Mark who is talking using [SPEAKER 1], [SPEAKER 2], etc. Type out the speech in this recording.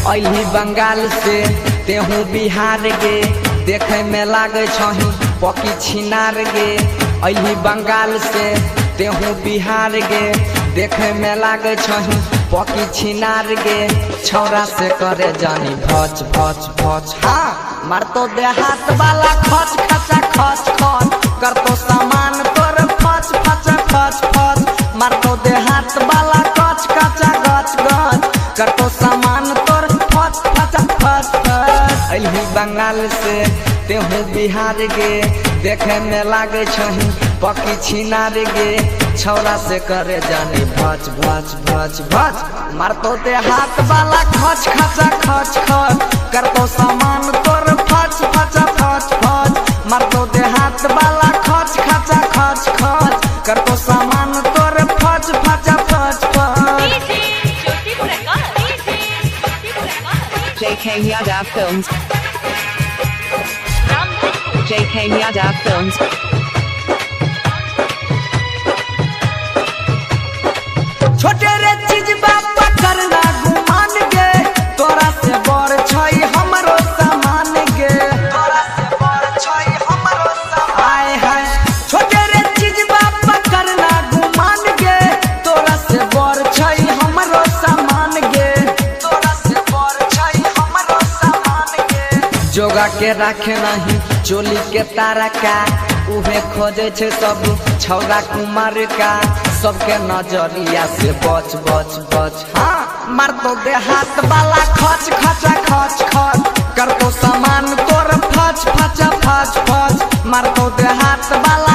[SPEAKER 1] अली बंगाल से तेहू बिहार गे, देखे में लागे छही पकी छिनार गे। अली बंगाल से तेहू बिहार गे, देखे में लागे छही पकी छिनार गे। छौरा से करे जानी भच भच भच, हाँ मार तो देहात वाला खच खचा खच खच, कर तो सामान तोर फच फचा फच फच। मार तो देहात वाला कच कचा गच गच, कर तो सामान तोर फच फचा फच फच। अली बंगाल से तेहू बिहार गे, देखे में लागे छही पकी छिनार गे। छौरा से करे जानी भच भच भच भच, मार तो देहात वाला खच खचा खच खच, कर तो सामान तोर फच फचा फच फच। मार तो देहात वाला खच खचा खच खच, कर तो सामान तोर फच फचा फच फच।
[SPEAKER 2] JK Yadav Films. JK Yadav Films.
[SPEAKER 1] छोटे रे चीज बापा करना गुमान गे, तोरा से बड़ छई हमरो सामान गे। तोरा से बड़ छई हमरो सामान, आए हाय। छोटे रे चीज बापा करना गुमान गे, तोरा से बड़ छई हमरो सामान गे। तोरा से बड़ छई हमरो सामान गे। जोगा के राखे नहीं चोली के तारा का, उहे खोजे छे सब छौरा कुमार का। सबके नजरिया से बच बच बच, हाँ मार तो देहात वाला खच खचा खच खच, कर तो सामान तोर फच फचा फच फच। मार तो देहात वाला